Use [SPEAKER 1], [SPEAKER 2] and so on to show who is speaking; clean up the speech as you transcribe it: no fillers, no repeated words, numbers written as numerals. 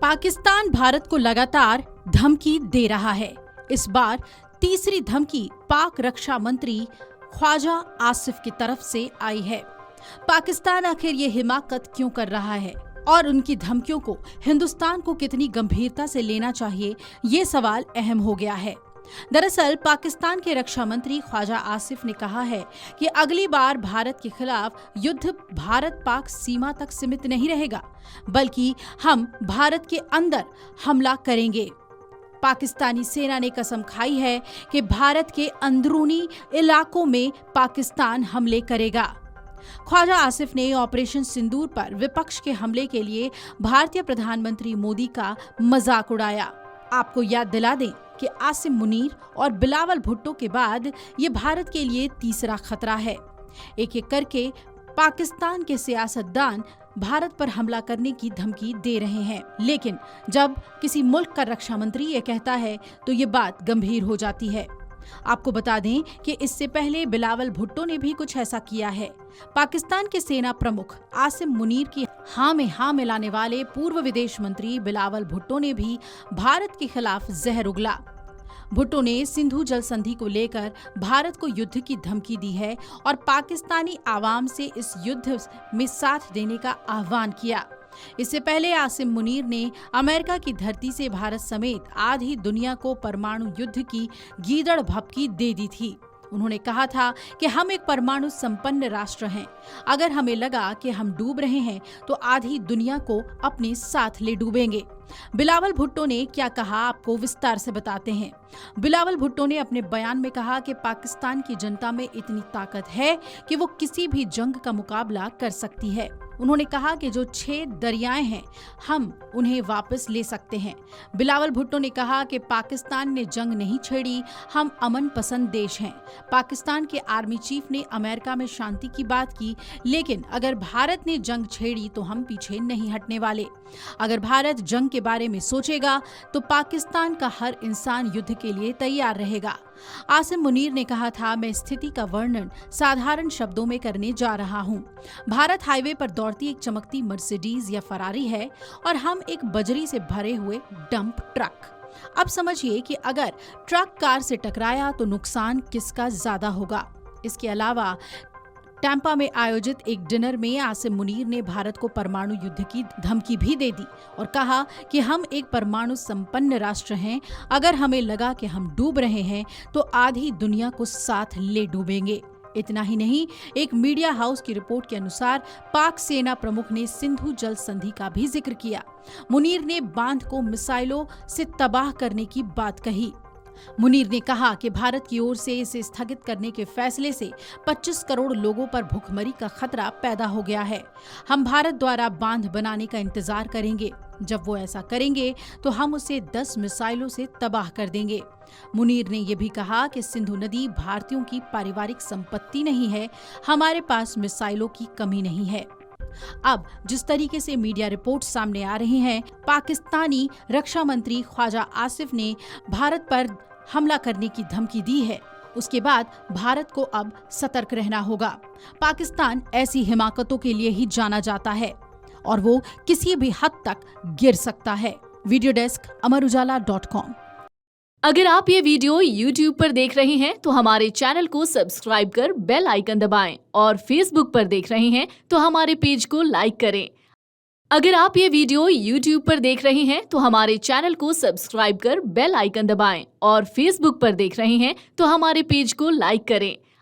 [SPEAKER 1] पाकिस्तान भारत को लगातार धमकी दे रहा है। इस बार तीसरी धमकी पाक रक्षा मंत्री ख्वाजा आसिफ की तरफ से आई है। पाकिस्तान आखिर ये हिमाकत क्यों कर रहा है और उनकी धमकियों को हिंदुस्तान को कितनी गंभीरता से लेना चाहिए, ये सवाल अहम हो गया है। दरअसल पाकिस्तान के रक्षा मंत्री ख्वाजा आसिफ ने कहा है कि अगली बार भारत के खिलाफ युद्ध भारत पाक सीमा तक सीमित नहीं रहेगा, बल्कि हम भारत के अंदर हमला करेंगे। पाकिस्तानी सेना ने कसम खाई है कि भारत के अंदरूनी इलाकों में पाकिस्तान हमले करेगा। ख्वाजा आसिफ ने ऑपरेशन सिंदूर पर विपक्ष के हमले के लिए भारतीय प्रधानमंत्री मोदी का मजाक उड़ाया। आपको याद दिला दें कि आसिम मुनीर और बिलावल भुट्टो के बाद ये भारत के लिए तीसरा खतरा है। एक एक करके पाकिस्तान के सियासतदान भारत पर हमला करने की धमकी दे रहे हैं, लेकिन जब किसी मुल्क का रक्षा मंत्री ये कहता है तो ये बात गंभीर हो जाती है। आपको बता दें कि इससे पहले बिलावल भुट्टो ने भी कुछ ऐसा किया है। पाकिस्तान के सेना प्रमुख आसिम मुनीर की हाँ में हाँ मिलाने वाले पूर्व विदेश मंत्री बिलावल भुट्टो ने भी भारत के खिलाफ जहर उगला। भुट्टो ने सिंधु जल संधि को लेकर भारत को युद्ध की धमकी दी है और पाकिस्तानी आवाम से इस युद्ध में साथ देने का आह्वान किया। इससे पहले आसिम मुनीर ने अमेरिका की धरती से भारत समेत आधी दुनिया को परमाणु युद्ध की गीदड़ भभकी दे दी थी। उन्होंने कहा था कि हम एक परमाणु संपन्न राष्ट्र हैं। अगर हमें लगा कि हम डूब रहे हैं तो आधी दुनिया को अपने साथ ले डूबेंगे। बिलावल भुट्टो ने क्या कहा, आपको विस्तार से बताते हैं। बिलावल भुट्टो ने अपने बयान में कहा कि पाकिस्तान की जनता में इतनी ताकत है कि वो किसी भी जंग का मुकाबला कर सकती है। उन्होंने कहा कि जो 6 दरियाएं हैं हम उन्हें वापस ले सकते हैं। बिलावल भुट्टो ने कहा कि पाकिस्तान ने जंग नहीं छेड़ी, हम अमन पसंद देश हैं। पाकिस्तान के आर्मी चीफ ने अमेरिका में शांति की बात की, लेकिन अगर भारत ने जंग छेड़ी तो हम पीछे नहीं हटने वाले। अगर भारत जंग के बारे में सोचेगा तो पाकिस्तान का हर इंसान युद्ध के लिए तैयार रहेगा। आसिम मुनीर ने कहा था, मैं स्थिति का वर्णन साधारण शब्दों में करने जा रहा हूँ। भारत हाईवे पर दौड़ती एक चमकती मर्सिडीज या फरारी है और हम एक बजरी से भरे हुए डंप ट्रक। अब समझिए कि अगर ट्रक कार से टकराया तो नुकसान किसका ज्यादा होगा। इसके अलावा टैंपा में आयोजित एक डिनर में आसिम मुनीर ने भारत को परमाणु युद्ध की धमकी भी दे दी और कहा कि हम एक परमाणु संपन्न राष्ट्र हैं। अगर हमें लगा कि हम डूब रहे हैं तो आधी दुनिया को साथ ले डूबेंगे। इतना ही नहीं, एक मीडिया हाउस की रिपोर्ट के अनुसार पाक सेना प्रमुख ने सिंधु जल संधि का भी जिक्र किया। मुनीर ने बांध को मिसाइलों से तबाह करने की बात कही। मुनीर ने कहा कि भारत की ओर से इसे स्थगित करने के फैसले से 25 करोड़ लोगों पर भूखमरी का खतरा पैदा हो गया है। हम भारत द्वारा बांध बनाने का इंतजार करेंगे। जब वो ऐसा करेंगे तो हम उसे 10 मिसाइलों से तबाह कर देंगे। मुनीर ने यह भी कहा कि सिंधु नदी भारतीयों की पारिवारिक संपत्ति नहीं है, हमारे पास मिसाइलों की कमी नहीं है। अब जिस तरीके से मीडिया रिपोर्ट सामने आ रही हैं, पाकिस्तानी रक्षा मंत्री ख्वाजा आसिफ ने भारत पर हमला करने की धमकी दी है। उसके बाद भारत को अब सतर्क रहना होगा। पाकिस्तान ऐसी हिमाकतों के लिए ही जाना जाता है और वो किसी भी हद तक गिर सकता है। Video desk amarujala.com।
[SPEAKER 2] अगर आप ये वीडियो YouTube पर देख रहे हैं तो हमारे चैनल को सब्सक्राइब कर बेल आइकन दबाएं और Facebook पर देख रहे हैं तो हमारे पेज को लाइक करें। अगर आप ये वीडियो YouTube पर देख रहे हैं तो हमारे चैनल को सब्सक्राइब कर बेल आइकन दबाएं और Facebook पर देख रहे हैं तो हमारे पेज को लाइक करें।